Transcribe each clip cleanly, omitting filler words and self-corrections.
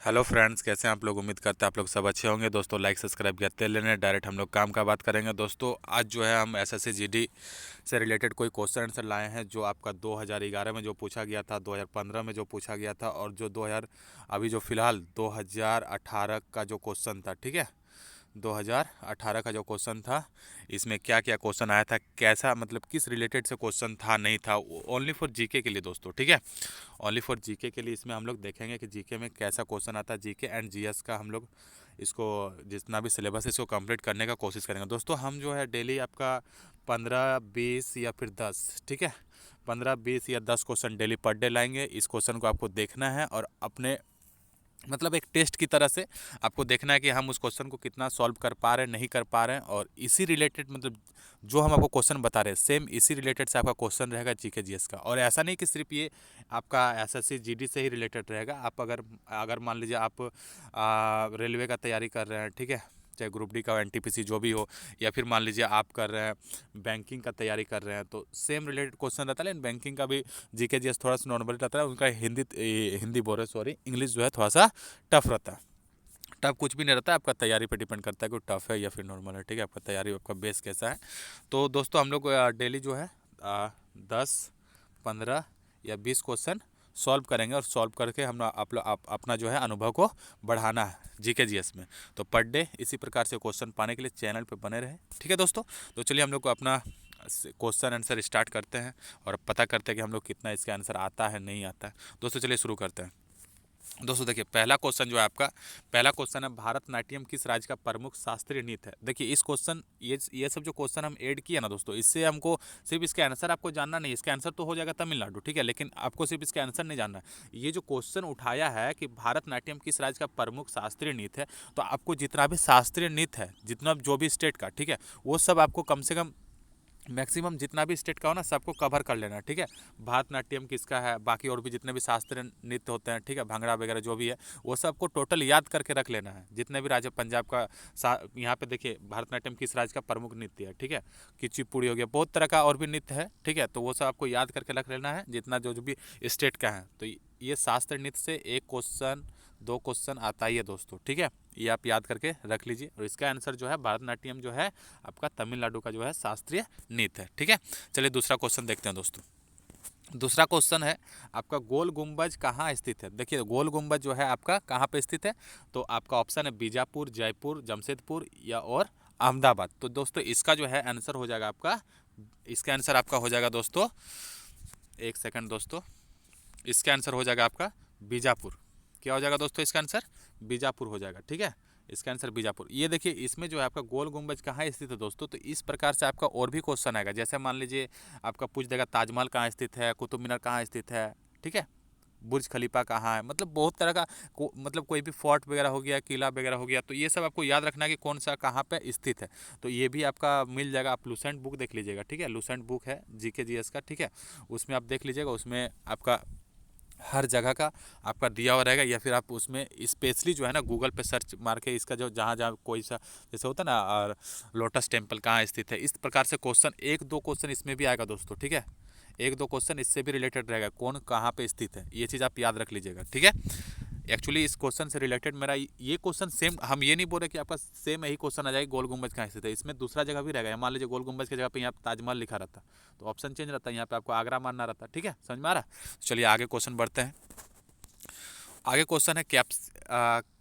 Hello friends, कैसे हैं आप लोग। उम्मीद करते हैं आप लोग सब अच्छे होंगे। दोस्तों लाइक सब्सक्राइब करते लेने डायरेक्ट हम लोग काम का बात करेंगे। दोस्तों आज जो है हम एसएससी जीडी से रिलेटेड कोई क्वेश्चन आंसर लाए हैं जो आपका 2011 में जो पूछा गया था, 2015 में जो पूछा गया था और जो 2000 अभी जो फिलहाल 2018 का जो क्वेश्चन था। ठीक है, 2018 का जो क्वेश्चन था, इसमें क्या क्या क्वेश्चन आया था, कैसा मतलब किस रिलेटेड से क्वेश्चन था नहीं था, ओनली फॉर जीके के लिए दोस्तों। ठीक है, ओनली फॉर जीके के लिए इसमें हम लोग देखेंगे कि जीके में कैसा क्वेश्चन आता है। जीके एंड जीएस का हम लोग इसको जितना भी सिलेबस है इसको कंप्लीट करने का कोशिश करेंगे। दोस्तों हम जो है डेली आपका 15 20 या फिर 10, ठीक है, 15 20 या 10 क्वेश्चन डेली पर डे लाएंगे। इस क्वेश्चन को आपको देखना है और अपने मतलब एक टेस्ट की तरह से आपको देखना है कि हम उस क्वेश्चन को कितना सॉल्व कर पा रहे हैं, नहीं कर पा रहे हैं। और इसी रिलेटेड मतलब जो हम आपको क्वेश्चन बता रहे हैं सेम इसी रिलेटेड से आपका क्वेश्चन रहेगा जीके जीएस का। और ऐसा नहीं कि सिर्फ ये आपका एसएससी जीडी से ही रिलेटेड रहेगा। आप अगर अगर मान लीजिए आप रेलवे का तैयारी कर रहे हैं, ठीक है, चाहे ग्रुप डी का एनटीपीसी जो भी हो, या फिर मान लीजिए आप कर रहे हैं बैंकिंग का तैयारी कर रहे हैं, तो सेम रिलेटेड क्वेश्चन रहता है। लेकिन बैंकिंग का भी जीके जीएस थोड़ा सा नॉर्मल रहता है, उनका हिंदी बोल रहे सॉरी, इंग्लिश जो है थोड़ा सा टफ रहता है। टफ कुछ भी नहीं रहता है, आपका तैयारी पे डिपेंड करता है कि टफ है या फिर नॉर्मल है। ठीक है, आपका तैयारी आपका बेस कैसा है। तो दोस्तों हम लोग डेली जो है 10 15 या 20 क्वेश्चन सॉल्व करेंगे और सॉल्व करके हम अपना जो है अनुभव को बढ़ाना है जीके जीएस में। तो पर डे इसी प्रकार से क्वेश्चन पाने के लिए चैनल पे बने रहे। ठीक है दोस्तों, तो चलिए हम लोग को अपना क्वेश्चन आंसर स्टार्ट करते हैं और पता करते हैं कि हम लोग कितना इसका आंसर आता है नहीं आता है। दोस्तों चलिए शुरू करते हैं। दोस्तों देखिए पहला क्वेश्चन जो है आपका, पहला क्वेश्चन है भारतनाट्यम किस राज्य का प्रमुख शास्त्रीय नृत्य है। देखिए इस क्वेश्चन ये सब जो क्वेश्चन हम ऐड किए ना दोस्तों, इससे हमको सिर्फ इसके आंसर आपको जानना नहीं, इसका आंसर तो हो जाएगा तमिलनाडु, ठीक है, लेकिन आपको सिर्फ इसका आंसर नहीं जानना है। ये जो क्वेश्चन उठाया है कि भारतनाट्यम किस राज्य का प्रमुख शास्त्रीय नृत्य है, तो आपको जितना भी शास्त्रीय नृत्य है, जितना जो भी स्टेट का, ठीक है, वो सब आपको कम से कम मैक्सिमम जितना भी स्टेट का हो ना सबको कवर कर लेना है। ठीक है, भारतनाट्यम किसका है, बाकी और भी जितने भी शास्त्रीय नृत्य होते हैं, ठीक है, भांगड़ा वगैरह जो भी है वो सबको टोटल याद करके रख लेना है। जितने भी राज्य, पंजाब का यहाँ पे देखिए भारतनाट्यम किस राज्य का प्रमुख नृत्य है, ठीक है, कुचिपुड़ी हो गया, बहुत तरह का और भी नृत्य है, ठीक है, तो वो सब आपको याद करके रख लेना है जितना जो भी स्टेट का है। तो ये शास्त्रीय नृत्य से एक क्वेश्चन 2 क्वेश्चन आता ही है दोस्तों। ठीक है, ये आप याद करके रख लीजिए और इसका आंसर जो है भारतनाट्यम जो है आपका तमिलनाडु का जो है शास्त्रीय नृत्य है। ठीक है, चलिए दूसरा क्वेश्चन देखते हैं दोस्तों। दूसरा क्वेश्चन है आपका गोल गुंबज कहाँ स्थित है। देखिए गोल गुंबज जो है आपका कहाँ पे स्थित है, तो आपका ऑप्शन है बीजापुर, जयपुर, जमशेदपुर या और अहमदाबाद। तो दोस्तों इसका जो है आंसर हो जाएगा आपका, इसका आंसर आपका हो जाएगा दोस्तों, एक सेकंड दोस्तों, इसका आंसर हो जाएगा आपका बीजापुर। क्या हो जाएगा दोस्तों इसका आंसर, बीजापुर हो जाएगा। ठीक है, इसका आंसर बीजापुर। ये देखिए इसमें जो है आपका गोल गुंबज कहाँ स्थित है दोस्तों, तो इस प्रकार से आपका और भी क्वेश्चन आएगा। जैसे मान लीजिए आपका पूछ देगा ताजमहल कहाँ स्थित है, कुतुब मीनार कहाँ स्थित है, ठीक है, बुर्ज खलीफा कहाँ है, मतलब बहुत तरह का मतलब कोई भी फोर्ट वगैरह हो गया, किला वगैरह हो गया, तो ये सब आपको याद रखना है कि कौन सा कहाँ पे स्थित है। तो ये भी आपका मिल जाएगा, आप लूसेंट बुक देख लीजिएगा। ठीक है, लूसेंट बुक है जीके जीएस का, ठीक है, उसमें आप देख लीजिएगा, उसमें आपका हर जगह का आपका दिया हुआ रहेगा, या फिर आप उसमें स्पेशली जो है ना गूगल पे सर्च मार के इसका जो जहाँ जहाँ कोई सा जैसे होता है ना, और लोटस टेम्पल कहाँ स्थित है, इस प्रकार से क्वेश्चन 1 2 क्वेश्चन इसमें भी आएगा दोस्तों। ठीक है, 1 2 क्वेश्चन इससे भी रिलेटेड रहेगा, कौन कहाँ पे स्थित है, ये चीज़ आप याद रख लीजिएगा। ठीक है, एक्चुअली इस क्वेश्चन से रिलेटेड मेरा ये क्वेश्चन सेम, हम ये नहीं बोल रहे कि आपका सेम यही क्वेश्चन आ जाएगा गोल गुंबज कहाँ स्थित है, इसमें दूसरा जगह भी रहेगा। मान लीजिए गोल गुंबज की जगह पे यहाँ ताजमहल लिखा रहता तो ऑप्शन चेंज रहता है, यहाँ पे आपको आगरा मानना रहता। ठीक है, समझ में आ रहा। चलिए आगे क्वेश्चन बढ़ते हैं। आगे क्वेश्चन है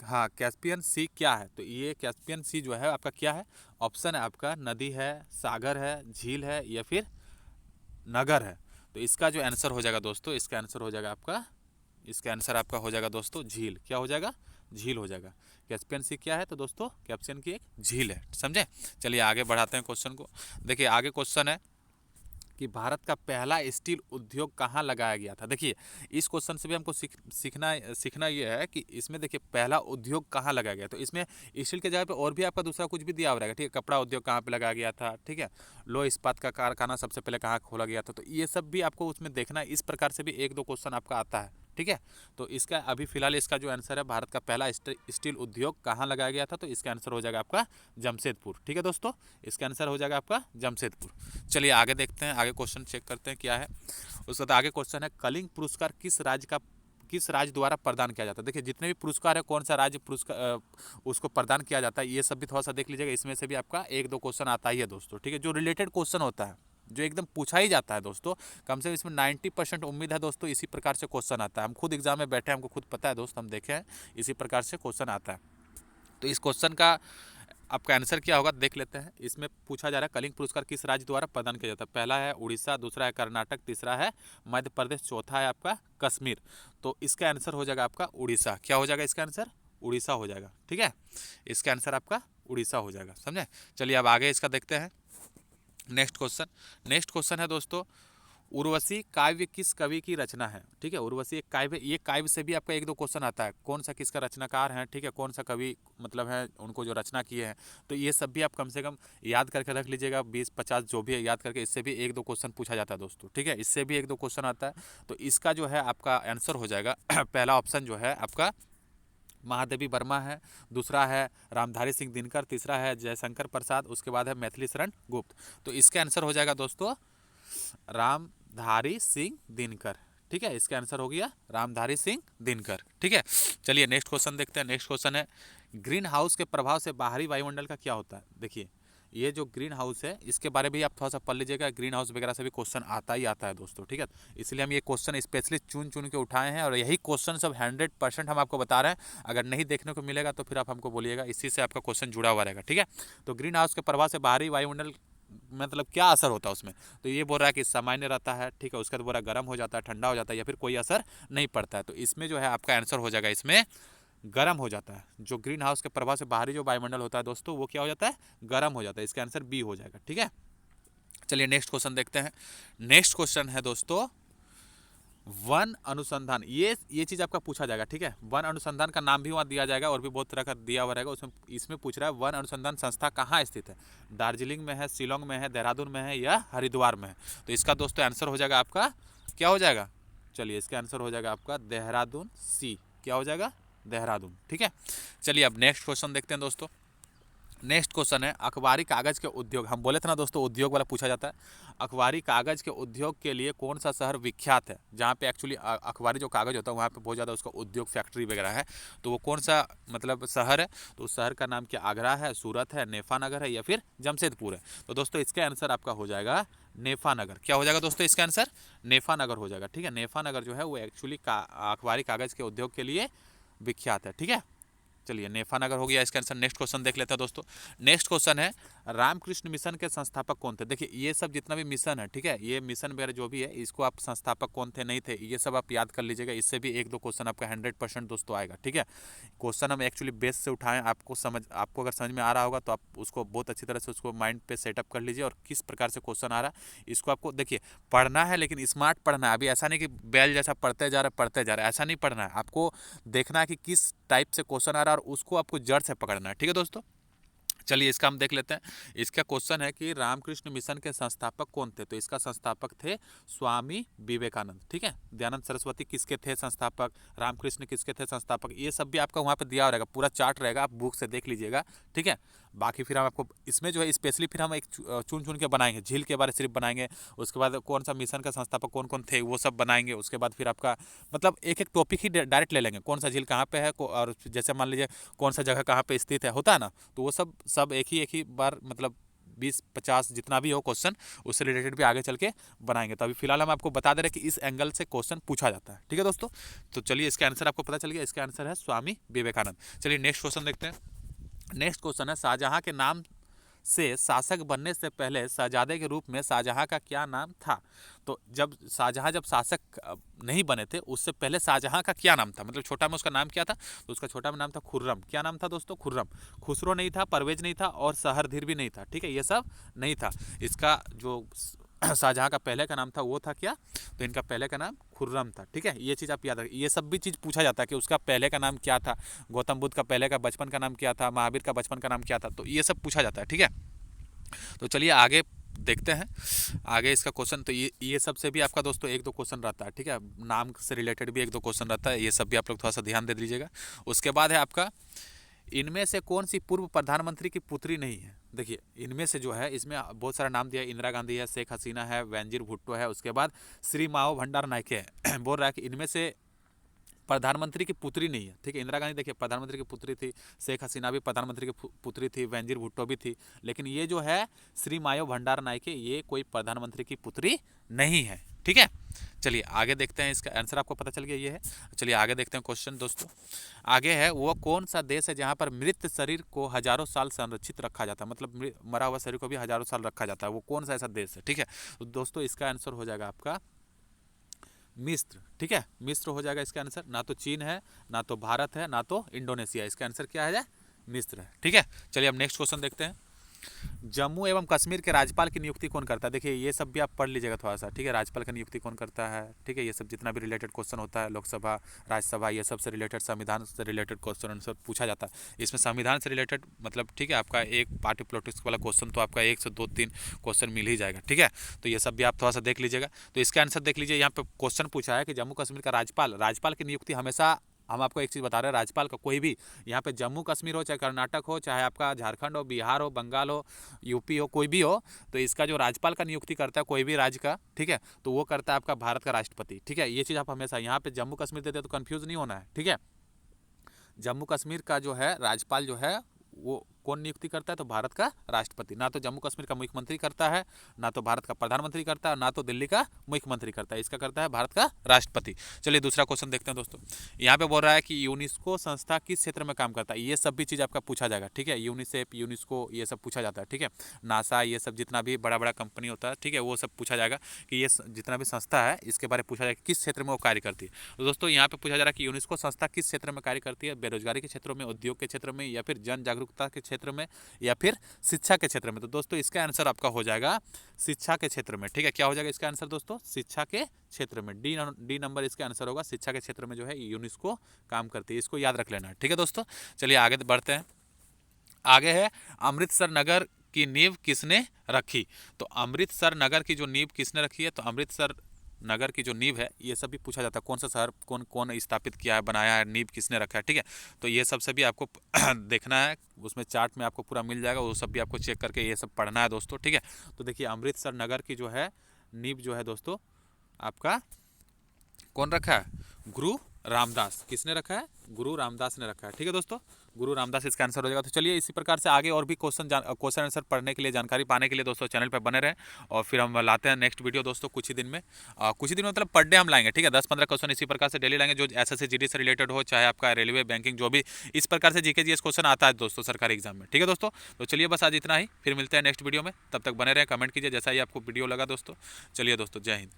हाँ, कैस्पियन सी क्या है। तो ये कैस्पियन सी जो है आपका क्या है, ऑप्शन है आपका नदी है, सागर है, झील है या फिर नगर है। तो इसका जो आंसर हो जाएगा दोस्तों, इसका आंसर हो जाएगा आपका, इसका आंसर आपका हो जाएगा दोस्तों झील। क्या हो जाएगा, झील हो जाएगा। कैस्पियन सी क्या है, तो दोस्तों कैस्पियन की एक झील है, समझे। चलिए आगे बढ़ाते हैं क्वेश्चन को। देखिए आगे क्वेश्चन है कि भारत का पहला स्टील उद्योग कहाँ लगाया गया था। देखिए इस क्वेश्चन से भी हमको सीखना ये है कि इसमें देखिए पहला उद्योग कहाँ लगाया गया, तो इसमें स्टील के जगह पे और भी आपका दूसरा कुछ भी दिया हुआ रहेगा। ठीक है, कपड़ा उद्योग कहाँ पे लगाया गया था, ठीक है, लोह इस्पात का कारखाना सबसे पहले कहाँ खोला गया था, तो ये सब भी आपको उसमें देखना है। इस प्रकार से भी 1 2 क्वेश्चन आपका आता है। ठीक है, तो इसका अभी फिलहाल इसका जो आंसर है भारत का पहला स्टील उद्योग कहाँ लगाया गया था, तो इसका आंसर हो जाएगा आपका जमशेदपुर। ठीक है दोस्तों, इसका आंसर हो जाएगा आपका जमशेदपुर। चलिए आगे देखते हैं, आगे क्वेश्चन चेक करते हैं क्या है। उसके बाद आगे क्वेश्चन है कलिंग पुरस्कार किस राज्य का किस राज्य द्वारा प्रदान किया जाता है। देखिए जितने भी पुरस्कार है कौन सा राज्य पुरस्कार उसको प्रदान किया जाता है, ये सब भी थोड़ा सा देख लीजिएगा। इसमें से भी आपका 1-2 क्वेश्चन आता ही है दोस्तों, ठीक है, जो रिलेटेड क्वेश्चन होता है, जो एकदम पूछा ही जाता है दोस्तों। कम से कम इसमें 90% उम्मीद है दोस्तों इसी प्रकार से क्वेश्चन आता है। हम खुद एग्जाम में बैठे हैं, हमको खुद पता है दोस्त, हम देखे हैं इसी प्रकार से क्वेश्चन आता है। तो इस क्वेश्चन का आपका आंसर क्या होगा देख लेते हैं। इसमें पूछा जा रहा है कलिंग पुरस्कार किस राज्य द्वारा प्रदान किया जाता है। पहला है उड़ीसा, दूसरा है कर्नाटक, तीसरा है मध्य प्रदेश, चौथा है आपका कश्मीर। तो इसका आंसर हो जाएगा आपका उड़ीसा। क्या हो जाएगा इसका आंसर? उड़ीसा हो जाएगा, ठीक है, इसका आंसर आपका उड़ीसा हो जाएगा, समझे। चलिए अब आगे इसका देखते हैं नेक्स्ट क्वेश्चन है दोस्तों, उर्वशी काव्य किस कवि की रचना है। ठीक है, उर्वशी एक काव्य, ये काव्य से भी आपका 1-2 क्वेश्चन आता है, कौन सा किसका रचनाकार है, ठीक है, कौन सा कवि मतलब है उनको जो रचना किए हैं। तो ये सब भी आप कम से कम याद करके रख लीजिएगा, 20-50 जो भी है याद करके, इससे भी 1-2 क्वेश्चन पूछा जाता है दोस्तों, ठीक है, इससे भी 1-2 क्वेश्चन आता है। तो इसका जो है आपका आंसर हो जाएगा पहला ऑप्शन जो है आपका महादेवी वर्मा है, दूसरा है रामधारी सिंह दिनकर, तीसरा है जयशंकर प्रसाद, उसके बाद है मैथिली शरण गुप्त। तो इसका आंसर हो जाएगा दोस्तों रामधारी सिंह दिनकर, ठीक है, इसका आंसर हो गया रामधारी सिंह दिनकर, ठीक है। चलिए नेक्स्ट क्वेश्चन देखते हैं। नेक्स्ट क्वेश्चन है ग्रीन हाउस के प्रभाव से बाहरी वायुमंडल का क्या होता है। देखिए ये जो ग्रीन हाउस है इसके बारे में भी आप थोड़ा सा पढ़ लीजिएगा, ग्रीन हाउस वगैरह से भी क्वेश्चन आता ही आता है दोस्तों, ठीक है। इसलिए हम ये क्वेश्चन स्पेशली चुन चुन के उठाए हैं, और यही क्वेश्चन सब 100% हम आपको बता रहे हैं। अगर नहीं देखने को मिलेगा तो फिर आप हमको बोलिएगा, इसी से आपका क्वेश्चन जुड़ा हुआ रहेगा, ठीक है। तो ग्रीन हाउस के प्रभाव से बाहरी वायुमंडल मतलब क्या असर होता है उसमें, तो ये बोल रहा है कि सामान्य रहता है, ठीक है, उसका बोल रहा गर्म हो जाता है, ठंडा हो जाता है, या फिर कोई असर नहीं पड़ता है। तो इसमें जो है आपका आंसर हो जाएगा इसमें गर्म हो जाता है। जो ग्रीन हाउस के प्रभाव से बाहरी जो वायुमंडल होता है दोस्तों वो क्या हो जाता है, गर्म हो जाता है। इसका आंसर बी हो जाएगा, ठीक है। चलिए नेक्स्ट क्वेश्चन देखते हैं। नेक्स्ट क्वेश्चन है दोस्तों वन अनुसंधान, ये चीज़ आपका पूछा जाएगा, ठीक है। वन अनुसंधान का नाम भी वहाँ दिया जाएगा और भी बहुत तरह का दिया हुआ रहेगा उसमें। इसमें पूछ रहा है वन अनुसंधान संस्था कहाँ स्थित है, दार्जिलिंग में है, शिलोंग में है, देहरादून में है, या हरिद्वार में है। तो इसका दोस्तों आंसर हो जाएगा आपका क्या हो जाएगा, चलिए इसका आंसर हो जाएगा आपका देहरादून, सी, क्या हो जाएगा देहरादून, ठीक है। चलिए अब नेक्स्ट क्वेश्चन देखते हैं दोस्तों। नेक्स्ट क्वेश्चन है अखबारी कागज़ के उद्योग, हम बोले थे ना दोस्तों उद्योग वाला पूछा जाता है। अखबारी कागज़ के उद्योग के लिए कौन सा शहर विख्यात है, जहाँ पे एक्चुअली अखबारी जो कागज़ होता है वहाँ पे बहुत ज़्यादा उसका उद्योग फैक्ट्री वगैरह है। तो वो कौन सा मतलब शहर है, तो उस शहर का नाम क्या आगरा है, सूरत है, नेफा नगर है, या फिर जमशेदपुर है। तो दोस्तों इसका आंसर आपका हो जाएगा नेफा नगर। क्या हो जाएगा दोस्तों इसका आंसर, नेफा नगर हो जाएगा, ठीक है। नेफा नगर जो है वो एक्चुअली अखबारी कागज़ के उद्योग के लिए विख्यात है, ठीक है। चलिए नेफा नगर हो गया इसका आंसर। नेक्स्ट क्वेश्चन देख लेते हैं दोस्तों। नेक्स्ट क्वेश्चन है रामकृष्ण मिशन के संस्थापक कौन थे। देखिए ये सब जितना भी मिशन है, ठीक है, ये मिशन वगैरह जो भी है इसको आप संस्थापक कौन थे नहीं थे ये सब आप याद कर लीजिएगा। इससे भी 1-2 क्वेश्चन आपका 100% दोस्तों आएगा, ठीक है। क्वेश्चन हम एक्चुअली बेस से उठाएं, आपको अगर समझ में आ रहा होगा तो आप उसको बहुत अच्छी तरह से उसको माइंड पे सेटअप कर लीजिए, और किस प्रकार से क्वेश्चन आ रहा है इसको आपको देखिए पढ़ना है, लेकिन स्मार्ट पढ़ना है। अभी ऐसा नहीं कि बैल जैसा पढ़ते जा रहा है, ऐसा नहीं पढ़ना है। आपको देखना है कि किस टाइप से क्वेश्चन आ रहा है और उसको आपको जड़ से पकड़ना है, ठीक है दोस्तों। चलिए इसका हम देख लेते हैं। इसका क्वेश्चन है कि रामकृष्ण मिशन के संस्थापक कौन थे। तो इसका संस्थापक थे स्वामी विवेकानंद, ठीक है। दयानंद सरस्वती किसके थे संस्थापक, रामकृष्ण किसके थे संस्थापक, ये सब भी आपका वहाँ पे दिया रहेगा, पूरा चार्ट रहेगा, आप बुक से देख लीजिएगा, ठीक है। बाकी फिर हम आपको इसमें जो है स्पेशली फिर हम एक चुन चुन के बनाएंगे, झील के बारे सिर्फ बनाएंगे, उसके बाद कौन सा मिशन का संस्थापक कौन कौन थे वो सब बनाएंगे। उसके बाद फिर आपका मतलब एक एक टॉपिक ही डायरेक्ट ले लेंगे, कौन सा झील कहाँ पे है, और जैसे मान लीजिए कौन सा जगह कहाँ पे स्थित है, होता है ना, तो वो सब एक ही बार मतलब 20-50 जितना भी हो क्वेश्चन उससे रिलेटेड भी आगे चल के बनाएंगे। तो अभी फिलहाल हम आपको बता दे रहे हैं कि इस एंगल से क्वेश्चन पूछा जाता है, ठीक है दोस्तों। तो चलिए इसका आंसर आपको पता चल गया, इसका आंसर है स्वामी विवेकानंद। चलिए नेक्स्ट क्वेश्चन देखते हैं। नेक्स्ट क्वेश्चन है शाहजहां के नाम से शासक बनने से पहले शहजादे के रूप में शाहजहां का क्या नाम था। तो शाहजहां जब शासक नहीं बने थे उससे पहले शाहजहां का क्या नाम था, मतलब छोटा में उसका नाम क्या था, तो उसका छोटा में नाम था खुर्रम। क्या नाम था दोस्तों, खुर्रम। खुसरो नहीं था, परवेज नहीं था, और सहरधीर भी नहीं था, ठीक है, ये सब नहीं था। इसका जो शाहजहां का पहले का नाम था वो था क्या, तो इनका पहले का नाम खुर्रम था, ठीक है। ये चीज़ आप याद रखिए, ये सब भी चीज़ पूछा जाता है कि उसका पहले का नाम क्या था, गौतम बुद्ध का पहले का बचपन का नाम क्या था, महावीर का बचपन का नाम क्या था, तो ये सब पूछा जाता है, ठीक है। तो चलिए आगे देखते हैं आगे इसका क्वेश्चन। तो ये सब से भी आपका दोस्तों 1-2 क्वेश्चन रहता है, ठीक है, नाम से रिलेटेड भी 1-2 क्वेश्चन रहता है, ये सब भी आप लोग थोड़ा सा ध्यान दे दीजिएगा। उसके बाद है आपका इनमें से कौन सी पूर्व प्रधानमंत्री की पुत्री नहीं है। देखिए इनमें से जो है इसमें बहुत सारा नाम दिया है, इंदिरा गांधी है, शेख हसीना है, बेनजीर भुट्टो है, उसके बाद श्री माओ भंडार नायके है। बोल रहा है कि इनमें से प्रधानमंत्री की पुत्री नहीं है, ठीक है। इंदिरा गांधी देखिए प्रधानमंत्री की पुत्री थी, शेख हसीना भी प्रधानमंत्री की पुत्री थी, बेनजीर भुट्टो भी थी, लेकिन ये जो है श्री मायो भंडार नायके, ये कोई प्रधानमंत्री की पुत्री नहीं है, ठीक है। चलिए आगे देखते हैं, इसका आंसर आपको पता चल गया ये है। चलिए आगे देखते हैं क्वेश्चन दोस्तों। आगे है, वो कौन सा देश है जहाँ पर मृत शरीर को हजारों साल संरक्षित रखा जाता है, मतलब मरा हुआ शरीर को भी हजारों साल रखा जाता है, वो कौन सा ऐसा देश है, ठीक है। तो दोस्तों इसका आंसर हो जाएगा आपका मिस्र, ठीक है। मिस्र हो जाएगा इसका आंसर। ना तो चीन है, ना तो भारत है, ना तो इंडोनेशिया, इसका आंसर क्या है, मिस्र है, ठीक है। चलिए अब नेक्स्ट क्वेश्चन देखते हैं। जम्मू एवं कश्मीर के राज्यपाल की नियुक्ति कौन करता है? देखिए ये सब भी आप पढ़ लीजिएगा थोड़ा सा, ठीक है। राज्यपाल की नियुक्ति कौन करता है, ठीक है। ये सब जितना भी रिलेटेड क्वेश्चन होता है, लोकसभा, राज्यसभा, ये सब से रिलेटेड, संविधान से रिलेटेड क्वेश्चन आंसर पूछा जाता है। इसमें संविधान से रिलेटेड मतलब, ठीक है, आपका एक पार्टी पॉलिटिक्स वाला क्वेश्चन तो आपका 1 से 2-3 क्वेश्चन मिल ही जाएगा, ठीक है। तो ये सब भी आप थोड़ा सा देख लीजिएगा। तो इसका आंसर देख लीजिए, यहाँ पे क्वेश्चन पूछा है कि जम्मू कश्मीर का राज्यपाल की नियुक्ति हमेशा, हम आपको एक चीज़ बता रहे हैं, राज्यपाल का कोई भी, यहाँ पे जम्मू कश्मीर हो, चाहे कर्नाटक हो, चाहे आपका झारखंड हो, बिहार हो, बंगाल हो, यूपी हो, कोई भी हो, तो इसका जो राज्यपाल का नियुक्ति करता है कोई भी राज्य का, ठीक है, तो वो करता है आपका भारत का राष्ट्रपति, ठीक है। ये चीज़ आप हमेशा, यहाँ पे जम्मू कश्मीर देते हैं तो कन्फ्यूज़ नहीं होना है, ठीक है। जम्मू कश्मीर का जो है राज्यपाल जो है वो कौन नियुक्ति करता है, तो भारत का राष्ट्रपति। ना तो जम्मू कश्मीर का मुख्यमंत्री करता है, ना तो भारत का प्रधानमंत्री करता है, ना तो दिल्ली का मुख्यमंत्री करता है, इसका करता है भारत का राष्ट्रपति। चलिए दूसरा क्वेश्चन देखते हैं दोस्तों। यहाँ पे बोल रहा है कि यूनेस्को संस्था किस क्षेत्र में काम करता है, ये सब भी चीज़ आपका पूछा जाएगा, ठीक है। यूनिसेफ, यूनेस्को, ये सब पूछा जाता है, ठीक है। नासा, ये सब जितना भी बड़ा बड़ा कंपनी होता है, ठीक है, वो सब पूछा जाएगा कि ये जितना भी संस्था है इसके बारे में पूछा जाएगा किस क्षेत्र में वो कार्य करती है। तो दोस्तों यहाँ पे पूछा जा रहा है कि यूनेस्को संस्था किस क्षेत्र में कार्य करती है, बेरोजगारी के क्षेत्रों में, उद्योग के क्षेत्र में, या फिर जन जागरूकता के क्षेत्र में, या फिर शिक्षा के क्षेत्र में। तो दोस्तों इसका आंसर आपका हो जाएगा शिक्षा के क्षेत्र में, ठीक है। क्या हो जाएगा इसका आंसर दोस्तों, शिक्षा के क्षेत्र में। डी नंबर इसका आंसर होगा, शिक्षा के क्षेत्र में जो है यूनेस्को काम करती है, इसको याद रख लेना है, ठीक है दोस्तों। चलिए आगे बढ़ते हैं। आगे है, अमृतसर नगर की नींव किसने रखी? तो अमृतसर नगर की जो नींव किसने रखी है, तो अमृतसर नगर की जो नींव है, ये सब भी पूछा जाता है, कौन सा शहर कौन कौन स्थापित किया है, बनाया है, नींव किसने रखा है, ठीक है। तो ये सब से भी आपको देखना है, उसमें चार्ट में आपको पूरा मिल जाएगा, वो सब भी आपको चेक करके ये सब पढ़ना है दोस्तों, ठीक है। तो देखिए अमृतसर नगर की जो है नींव जो है दोस्तों आपका कौन रखा है, गुरु रामदास। किसने रखा है, गुरु रामदास ने रखा है, ठीक है दोस्तों, गुरु रामदास इसका आंसर हो जाएगा। तो चलिए इसी प्रकार से आगे और भी क्वेश्चन आंसर पढ़ने के लिए, जानकारी पाने के लिए दोस्तों चैनल पर बने रहें, और फिर हम लाते हैं नेक्स्ट वीडियो दोस्तों कुछ ही दिन में। कुछ ही दिन मतलब पर डे हम लाएंगे, ठीक है। 10-15 क्वेश्चन इसी प्रकार से डेली लाएंगे, जो एसएससी जीडी से रिलेटेड हो, चाहे आपका रेलवे, बैंकिंग, जो भी इस प्रकार से जीके जीएस क्वेश्चन आता है दोस्तों सरकारी एग्जाम में, ठीक है दोस्तों। तो चलिए बस आज इतना ही, फिर मिलते हैं नेक्स्ट वीडियो में, तब तक बने रहें, कमेंट कीजिए जैसा ही आपको वीडियो लगा दोस्तों। चलिए दोस्तों, जय हिंद।